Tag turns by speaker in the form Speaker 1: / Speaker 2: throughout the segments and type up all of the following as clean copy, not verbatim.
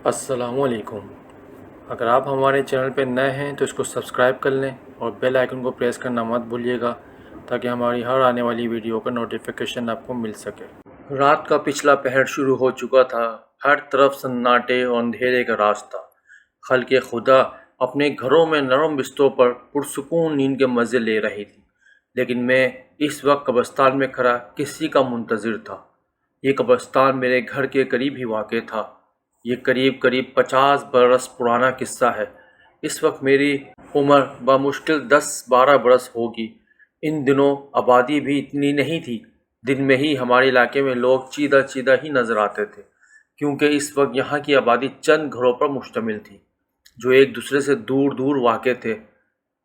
Speaker 1: السلام علیکم۔ اگر آپ ہمارے چینل پہ نئے ہیں تو اس کو سبسکرائب کر لیں اور بیل آئیکن کو پریس کرنا مت بھولیے گا تاکہ ہماری ہر آنے والی ویڈیو کا نوٹیفیکیشن آپ کو مل سکے۔ رات کا پچھلا پہر شروع ہو چکا تھا، ہر طرف سناٹے اور اندھیرے کا راز تھا۔ خلق خدا اپنے گھروں میں نرم بستروں پر پرسکون نیند کے مزے لے رہی تھی، لیکن میں اس وقت قبرستان میں کھڑا کسی کا منتظر تھا۔ یہ قبرستان میرے گھر کے قریب ہی واقع تھا۔ یہ قریب 50 برس پرانا قصہ ہے۔ اس وقت میری عمر بمشکل 10-12 برس ہوگی۔ ان دنوں آبادی بھی اتنی نہیں تھی۔ دن میں ہی ہمارے علاقے میں لوگ چیدہ چیدہ ہی نظر آتے تھے، کیونکہ اس وقت یہاں کی آبادی چند گھروں پر مشتمل تھی جو ایک دوسرے سے دور دور واقع تھے۔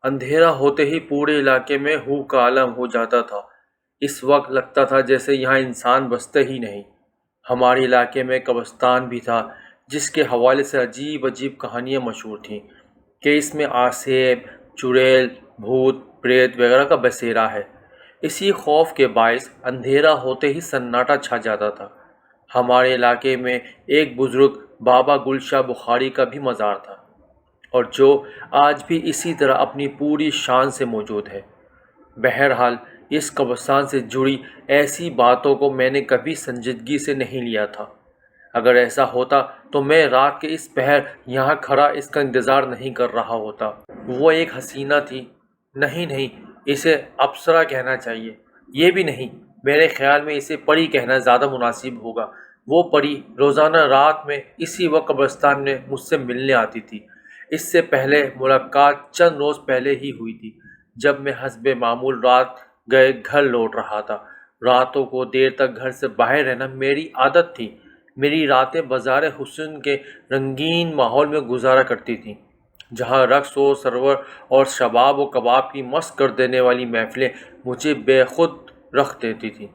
Speaker 1: اندھیرا ہوتے ہی پورے علاقے میں ہو کا عالم ہو جاتا تھا۔ اس وقت لگتا تھا جیسے یہاں انسان بستے ہی نہیں۔ ہمارے علاقے میں قبرستان بھی تھا جس کے حوالے سے عجیب عجیب کہانیاں مشہور تھیں کہ اس میں آسیب، چڑیل، بھوت، پریت وغیرہ کا بسیرا ہے۔ اسی خوف کے باعث اندھیرا ہوتے ہی سناٹا چھا جاتا تھا۔ ہمارے علاقے میں ایک بزرگ بابا گل شاہ بخاری کا بھی مزار تھا، اور جو آج بھی اسی طرح اپنی پوری شان سے موجود ہے۔ بہرحال اس قبرستان سے جڑی ایسی باتوں کو میں نے کبھی سنجیدگی سے نہیں لیا تھا۔ اگر ایسا ہوتا تو میں رات کے اس پہر یہاں کھڑا اس کا انتظار نہیں کر رہا ہوتا۔ وہ ایک حسینہ تھی، نہیں، اسے اپسرا کہنا چاہیے۔ یہ بھی نہیں، میرے خیال میں اسے پری کہنا زیادہ مناسب ہوگا۔ وہ پری روزانہ رات میں اسی وقت قبرستان میں مجھ سے ملنے آتی تھی۔ اس سے پہلے ملاقات چند روز پہلے ہی ہوئی تھی، جب میں حسب معمول رات گئے گھر لوٹ رہا تھا۔ راتوں کو دیر تک گھر سے باہر رہنا میری عادت تھی۔ میری راتیں بازار حسن کے رنگین ماحول میں گزارا کرتی تھیں، جہاں رقص و سرور اور شباب و کباب کی مست کر دینے والی محفلیں مجھے بے خود رکھ دیتی تھیں۔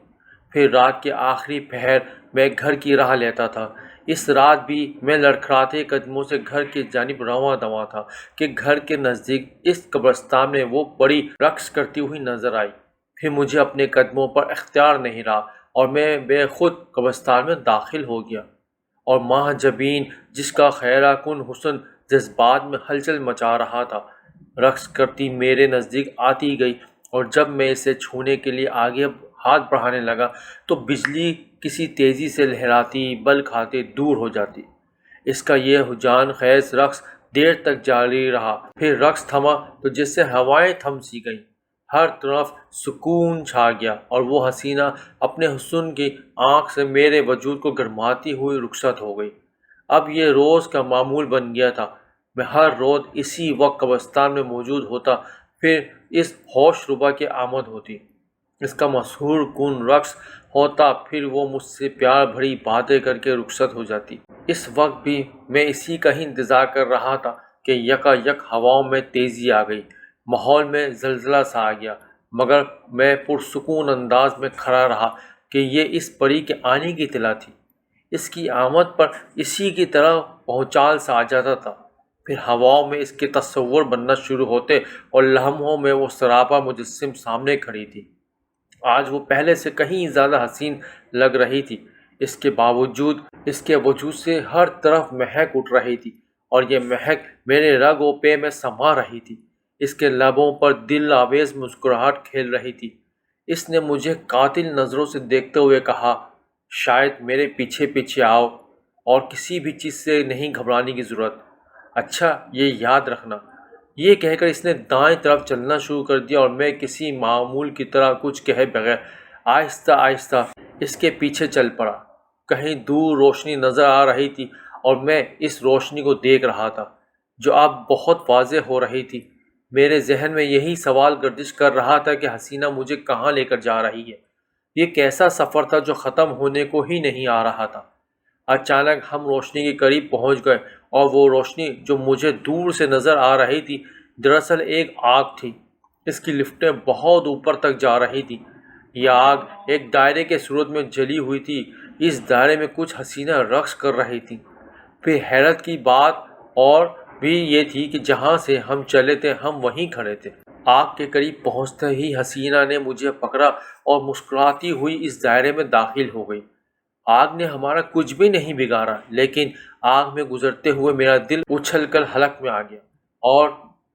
Speaker 1: پھر رات کے آخری پہر میں گھر کی راہ لیتا تھا۔ اس رات بھی میں لڑکھڑاتے قدموں سے گھر کی جانب رواں دواں تھا کہ گھر کے نزدیک اس قبرستان میں وہ پری رقص کرتی ہوئی نظر آئی۔ پھر مجھے اپنے قدموں پر اختیار نہیں رہا اور میں بے خود قبرستان میں داخل ہو گیا، اور ماہ جبین جس کا خیرہ کن حسن جذبات میں ہلچل مچا رہا تھا، رقص کرتی میرے نزدیک آتی گئی، اور جب میں اسے چھونے کے لیے آگے ہاتھ بڑھانے لگا تو بجلی کسی تیزی سے لہراتی بل کھاتے دور ہو جاتی۔ اس کا یہ ہجان خیز رقص دیر تک جاری رہا۔ پھر رقص تھما تو جیسے ہوائیں تھم سی گئیں، ہر طرف سکون چھا گیا، اور وہ حسینہ اپنے حسن کی آنکھ سے میرے وجود کو گرماتی ہوئی رخصت ہو گئی۔ اب یہ روز کا معمول بن گیا تھا۔ میں ہر روز اسی وقت قبرستان میں موجود ہوتا، پھر اس ہوش ربا کی آمد ہوتی، اس کا مسحور کن رقص ہوتا، پھر وہ مجھ سے پیار بھری باتیں کر کے رخصت ہو جاتی۔ اس وقت بھی میں اسی کا ہی انتظار کر رہا تھا کہ یکا یک ہواؤں میں تیزی آ گئی، ماحول میں زلزلہ سا آ گیا، مگر میں پرسکون انداز میں کھڑا رہا کہ یہ اس پری کے آنے کی اطلاع تھی۔ اس کی آمد پر اسی کی طرح پہنچال سا آ جاتا تھا، پھر ہواؤں میں اس کے تصور بننا شروع ہوتے اور لمحوں میں وہ سراپا مجسم سامنے کھڑی تھی۔ آج وہ پہلے سے کہیں زیادہ حسین لگ رہی تھی۔ اس کے باوجود اس کے وجود سے ہر طرف مہک اٹھ رہی تھی، اور یہ مہک میرے رگ و پے میں سما رہی تھی۔ اس کے لبوں پر دل آویز مسکراہٹ کھیل رہی تھی۔ اس نے مجھے قاتل نظروں سے دیکھتے ہوئے کہا، شاید میرے پیچھے پیچھے آؤ، اور کسی بھی چیز سے نہیں گھبرانے کی ضرورت۔ اچھا، یہ یاد رکھنا۔ یہ کہہ کر اس نے دائیں طرف چلنا شروع کر دیا، اور میں کسی معمول کی طرح کچھ کہے بغیر آہستہ آہستہ اس کے پیچھے چل پڑا۔ کہیں دور روشنی نظر آ رہی تھی، اور میں اس روشنی کو دیکھ رہا تھا جو اب بہت واضح ہو رہی تھی۔ میرے ذہن میں یہی سوال گردش کر رہا تھا کہ حسینہ مجھے کہاں لے کر جا رہی ہے۔ یہ کیسا سفر تھا جو ختم ہونے کو ہی نہیں آ رہا تھا۔ اچانک ہم روشنی کے قریب پہنچ گئے، اور وہ روشنی جو مجھے دور سے نظر آ رہی تھی دراصل ایک آگ تھی۔ اس کی لپٹیں بہت اوپر تک جا رہی تھیں۔ یہ آگ ایک دائرے کے صورت میں جلی ہوئی تھی۔ اس دائرے میں کچھ حسینہ رقص کر رہی تھیں۔ پھر حیرت کی بات اور بھی یہ تھی کہ جہاں سے ہم چلے تھے ہم وہیں کھڑے تھے۔ آگ کے قریب پہنچتے ہی حسینہ نے مجھے پکڑا اور مسکراتی ہوئی اس دائرے میں داخل ہو گئی۔ آگ نے ہمارا کچھ بھی نہیں بگاڑا، لیکن آگ میں گزرتے ہوئے میرا دل اچھل کر حلق میں آ گیا اور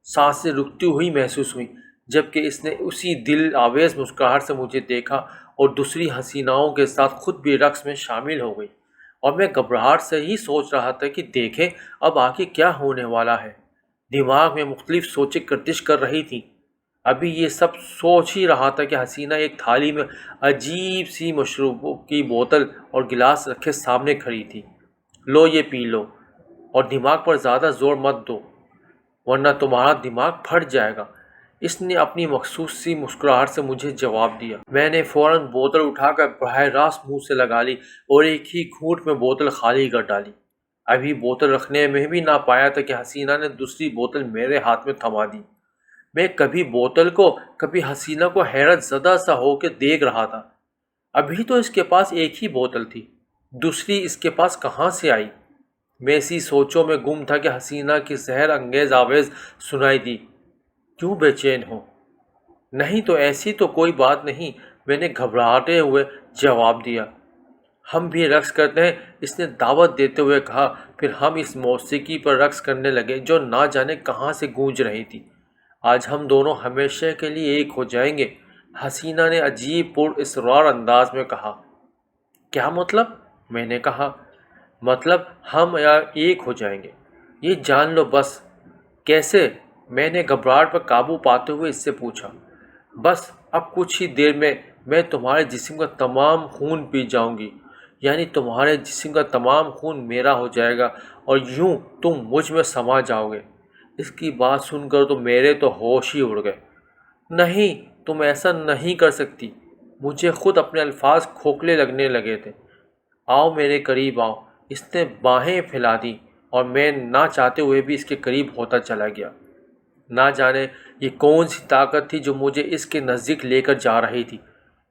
Speaker 1: سانسیں رکتی ہوئی محسوس ہوئی، جبکہ اس نے اسی دل آویز مسکراہٹ سے مجھے دیکھا اور دوسری حسیناؤں کے ساتھ خود بھی رقص میں شامل ہو گئی۔ اور میں گھبراہٹ سے ہی سوچ رہا تھا کہ دیکھیں اب آگے کیا ہونے والا ہے۔ دماغ میں مختلف سوچیں گردش کر رہی تھیں۔ ابھی یہ سب سوچ ہی رہا تھا کہ حسینہ ایک تھالی میں عجیب سی مشروبوں کی بوتل اور گلاس رکھے سامنے کھڑی تھی۔ لو یہ پی لو، اور دماغ پر زیادہ زور مت دو ورنہ تمہارا دماغ پھٹ جائے گا، اس نے اپنی مخصوص سی مسکراہٹ سے مجھے جواب دیا۔ میں نے فوراً بوتل اٹھا کر براہ راست منہ سے لگا لی اور ایک ہی گھونٹ میں بوتل خالی کر ڈالی۔ ابھی بوتل رکھنے میں بھی نہ پایا تھا کہ حسینہ نے دوسری بوتل میرے ہاتھ میں تھما دی۔ میں کبھی بوتل کو کبھی حسینہ کو حیرت زدہ سا ہو کے دیکھ رہا تھا۔ ابھی تو اس کے پاس ایک ہی بوتل تھی، دوسری اس کے پاس کہاں سے آئی؟ میں اسی سوچوں میں گم تھا کہ حسینہ کی زہر انگیز آواز سنائی دی۔ کیوں بے چین ہو؟ نہیں تو ایسی تو کوئی بات نہیں، میں نے گھبراتے ہوئے جواب دیا۔ ہم بھی رقص کرتے ہیں، اس نے دعوت دیتے ہوئے کہا۔ پھر ہم اس موسیقی پر رقص کرنے لگے جو نہ جانے کہاں سے گونج رہی تھی۔ آج ہم دونوں ہمیشہ کے لیے ایک ہو جائیں گے، حسینہ نے عجیب پر اصرار انداز میں کہا۔ کیا مطلب؟ میں نے کہا۔ مطلب ہم ایک ہو جائیں گے، یہ جان لو بس۔ کیسے؟ میں نے گھبراہٹ پر قابو پاتے ہوئے اس سے پوچھا۔ بس اب کچھ ہی دیر میں تمہارے جسم کا تمام خون پی جاؤں گی، یعنی تمہارے جسم کا تمام خون میرا ہو جائے گا اور یوں تم مجھ میں سما جاؤ گے۔ اس کی بات سن کر تو میرے تو ہوش ہی اڑ گئے۔ نہیں، تم ایسا نہیں کر سکتی۔ مجھے خود اپنے الفاظ کھوکھلے لگنے لگے تھے۔ آؤ میرے قریب آؤ، اس نے باہیں پھیلا دیں اور میں نہ چاہتے ہوئے بھی اس کے قریب ہوتا چلا گیا۔ نہ جانے یہ کون سی طاقت تھی جو مجھے اس کے نزدیک لے کر جا رہی تھی۔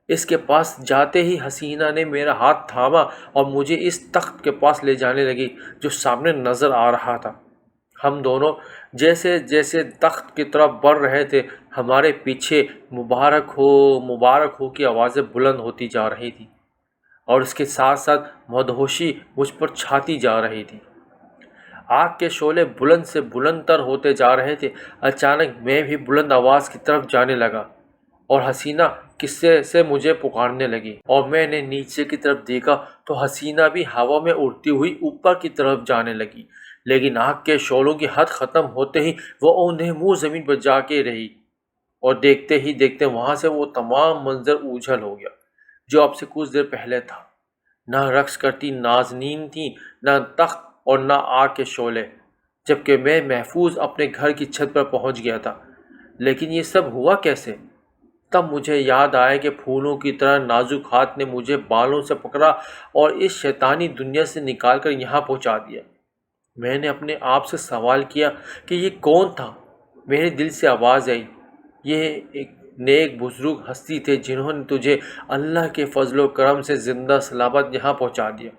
Speaker 1: اس کے پاس جاتے ہی حسینہ نے میرا ہاتھ تھاما اور مجھے اس تخت کے پاس لے جانے لگی جو سامنے نظر آ رہا تھا۔ ہم دونوں جیسے جیسے تخت کی طرف بڑھ رہے تھے، ہمارے پیچھے مبارک ہو کی آوازیں بلند ہوتی جا رہی تھیں اور اس کے ساتھ ساتھ مدہوشی مجھ پر چھاتی جا رہی تھی۔ آگ کے شعلے بلند سے بلند تر ہوتے جا رہے تھے۔ اچانک میں بھی بلند آواز کی طرف جانے لگا اور حسینہ قصے سے مجھے پکارنے لگی، اور میں نے نیچے کی طرف دیکھا تو حسینہ بھی ہوا میں اڑتی ہوئی اوپر کی طرف جانے لگی، لیکن آگ کے شعلوں کی حد ختم ہوتے ہی وہ اوندھے منہ زمین پر جا کے رہی، اور دیکھتے ہی دیکھتے وہاں سے وہ تمام منظر اوجھل ہو گیا جو اب سے کچھ دیر پہلے تھا۔ نہ رقص کرتی نازنین تھی، نہ تخت اور نہ آگ کے شعلے، جبکہ میں محفوظ اپنے گھر کی چھت پر پہنچ گیا تھا۔ لیکن یہ سب ہوا کیسے؟ تب مجھے یاد آیا کہ پھولوں کی طرح نازک ہاتھ نے مجھے بالوں سے پکڑا اور اس شیطانی دنیا سے نکال کر یہاں پہنچا دیا۔ میں نے اپنے آپ سے سوال کیا کہ یہ کون تھا؟ میرے دل سے آواز آئی، یہ ایک نیک بزرگ ہستی تھے جنہوں نے تجھے اللہ کے فضل و کرم سے زندہ سلامت یہاں پہنچا دیا۔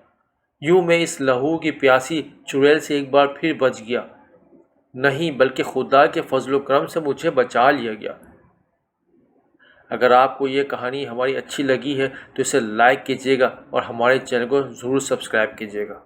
Speaker 1: یوں میں اس لہو کی پیاسی چڑیل سے ایک بار پھر بچ گیا، نہیں بلکہ خدا کے فضل و کرم سے مجھے بچا لیا گیا۔ اگر آپ کو یہ کہانی ہماری اچھی لگی ہے تو اسے لائک کیجیے گا اور ہمارے چینل کو ضرور سبسکرائب کیجیے گا۔